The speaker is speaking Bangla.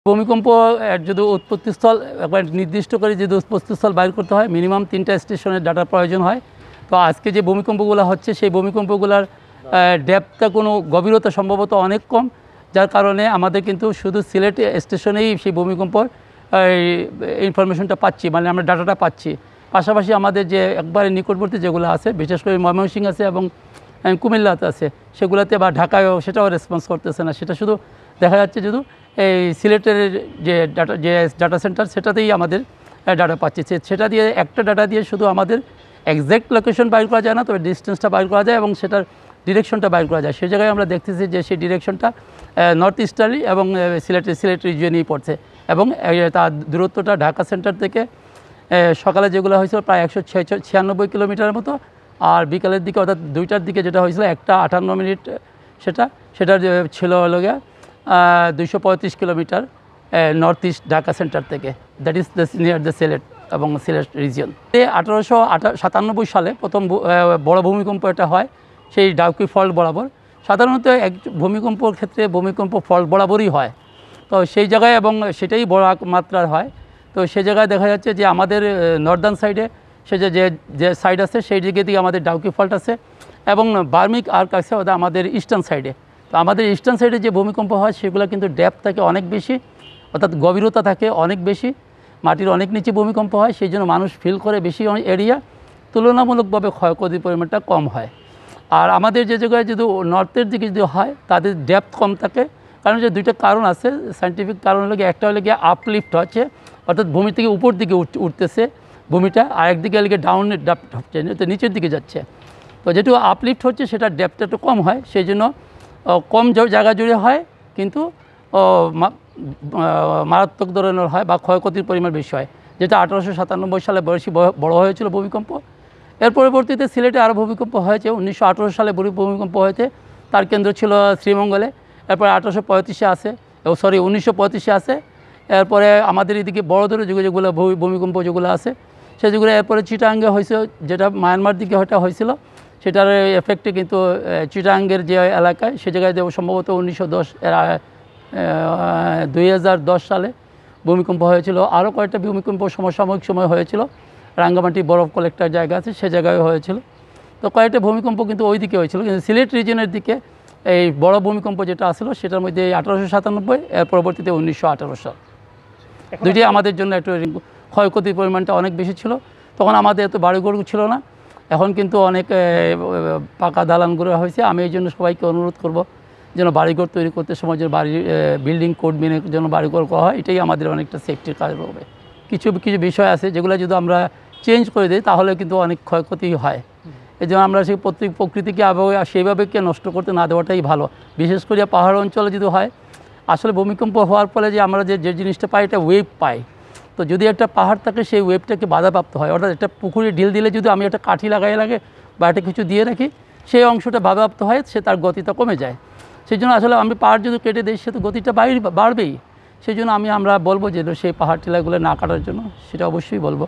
ভূমিকম্প যদি উৎপত্তিস্থল একবার নির্দিষ্ট করে যদি উৎপত্তিস্থল বাইর করতে হয় মিনিমাম 3টা স্টেশনের ডাটার প্রয়োজন হয়। তো আজকে যে ভূমিকম্পগুলো হচ্ছে সেই ভূমিকম্পগুলোর ডেপথটা কোনো গভীরতা সম্ভবত অনেক কম, যার কারণে আমাদের কিন্তু শুধু সিলেট স্টেশনেই সেই ভূমিকম্পর ইনফরমেশনটা পাচ্ছি, মানে আমরা ডাটাটা পাচ্ছি। পাশাপাশি আমাদের যে একবারে নিকটবর্তী যেগুলো আছে, বিশেষ করে ময়মনসিংহ আছে এবং কুমিল্লাতে আছে, সেগুলোতে বা ঢাকায়ও সেটাও রেসপন্স করতেছে না। সেটা শুধু দেখা যাচ্ছে শুধু এই সিলেটের যে ডাটা সেন্টার সেটাতেই আমাদের ডাটা পাচ্ছি। সেটা দিয়ে একটা ডাটা দিয়ে শুধু আমাদের এক্স্যাক্ট লোকেশন বাইর করা যায় না, তবে ডিস্টেন্সটা বাইর করা যায় এবং সেটার ডিরেকশনটা বাইর করা যায়। সেই জায়গায় আমরা দেখতেছি যে সেই ডিরেকশনটা নর্থ ইস্টার্লি এবং সিলেট রিজিয়নেই পড়ছে এবং তার দূরত্বটা ঢাকা সেন্টার থেকে সকালে যেগুলো হয়েছিল প্রায় 196 কিলোমিটারের মতো, আর বিকালের দিকে অর্থাৎ 2টার দিকে যেটা হয়েছিল 1:58 সেটা ছিল হলো গিয়ে 235 kilometre north east Dhaka centre থেকে, that is near the Sylhet এবং সিলেট রিজিয়ন। 1897 সালে প্রথম বড় ভূমিকম্প এটা হয় সেই ডাউকি ফল্ট বরাবর। সাধারণত এক ভূমিকম্পর ক্ষেত্রে ভূমিকম্প ফল্ট বরাবরই হয়, তো সেই জায়গায় এবং সেটাই বড় মাত্রার হয়। তো সেই জায়গায় দেখা যাচ্ছে যে আমাদের নর্দার্ন সাইডে সে যে সাইড আছে সেই দিকে দিকে আমাদের ডাউকি ফল্ট আছে এবং বার্মিক আর্ক আছে ওটা আমাদের ইস্টার্ন সাইডে। তো আমাদের ইস্টার্ন সাইডে যে ভূমিকম্প হয় সেগুলো কিন্তু ডেপথ থাকে অনেক বেশি, অর্থাৎ গভীরতা থাকে অনেক বেশি, মাটির অনেক নিচে ভূমিকম্প হয়, সেই জন্য মানুষ ফিল করে বেশি এরিয়া, তুলনামূলকভাবে ক্ষয়ক্ষতির পরিমাণটা কম হয়। আর আমাদের যে জায়গায় যদি নর্থের দিকে যদি হয় তাদের ডেপথ কম থাকে, কারণ যে দুইটা কারণ আছে সায়েন্টিফিক কারণ হলো একটা হলো গিয়ে আপলিফট হচ্ছে, অর্থাৎ ভূমি থেকে উপর দিকে উঠতেছে ভূমিটা, আর একদিকে হলে গিয়ে ডাউন ডেপথ হচ্ছে, তো নিচের দিকে যাচ্ছে। তো যেটু আপলিফট হচ্ছে সেটা ডেপথটা একটু কম হয়, সেই জন্য কম জায়গা জুড়ে হয় কিন্তু মারাত্মক ধরনের হয় বা ক্ষয়ক্ষতির পরিমাণ বেশি হয়, যেটা 1897 সালে বেশি বড় হয়েছিল ভূমিকম্প। এর পরবর্তীতে সিলেটে আরও ভূমিকম্প হয়েছে। 1918 সালে ভূমিকম্প হয়েছে, তার কেন্দ্র ছিল শ্রীমঙ্গলে। এরপরে 1835-এ আসে, 1935-এ আসে। এরপরে আমাদের এদিকে বড় ধরনের যেগুলো ভূমিকম্প যেগুলো আছে সেগুলো এরপরে চিটাগাঙ্গে হয়েছে, যেটা মায়ানমার দিকে হয়তো হয়েছিল, সেটার এফেক্টে কিন্তু চিটাগাঙ্গের যে এলাকায় সে জায়গায় সম্ভবত 2010 সালে ভূমিকম্প হয়েছিল। আরও কয়েকটা ভূমিকম্প সমসাময়িক সময় হয়েছিল, রাঙ্গামাটি বরফ কালেক্টর জায়গা আছে সে জায়গায় হয়েছিল। তো কয়েকটা ভূমিকম্প কিন্তু ওই দিকে হয়েছিল, কিন্তু সিলেট রিজিয়নের দিকে এই বড় ভূমিকম্প যেটা আসলো সেটার মধ্যে 1897, এর পরবর্তীতে 1918 সাল, দুইটি আমাদের জন্য একটু ক্ষয়ক্ষতির পরিমাণটা অনেক বেশি ছিল। তখন আমাদের এত বাড়িঘর ছিল না, এখন কিন্তু অনেক পাকা দালানগুলো হয়েছে। আমি এই জন্য সবাইকে অনুরোধ করব যেন বাড়িঘর তৈরি করতে সময় যেন বিল্ডিং কোড মেনে যেন বাড়িঘর করা হয়, এটাই আমাদের অনেকটা সেফটির কাজ হবে। কিছু বিষয় আছে যেগুলো যদি আমরা চেঞ্জ করে দিই তাহলে কিন্তু অনেক ক্ষয়ক্ষতি হয়। এই জন্য আমরা সেই প্রকৃতিকে সেইভাবে নষ্ট করতে না দেওয়াটাই ভালো। বিশেষ করে পাহাড় অঞ্চলে যদি হয়, আসলে ভূমিকম্প হওয়ার ফলে যে আমরা যে জিনিসটা পাই এটা ওয়েভ পাই। তো যদি একটা পাহাড় থাকে সেই ওয়েভটাকে বাধাপ্রাপ্ত হয়, অর্থাৎ একটা পুকুরে ঢিল দিলে যদি আমি একটা কাঠি লাগে বা একটা কিছু দিয়ে রাখি সেই অংশটা বাধাপ্রাপ্ত হয়, সে তার গতিটা কমে যায়। সেই জন্য আসলে আমি পাহাড় যদি কেটে দিই সে তো গতিটা বাড়বেই। সেই জন্য আমরা বলবো যে সেই পাহাড় টিলাগুলো না কাটার জন্য, সেটা অবশ্যই বলবো।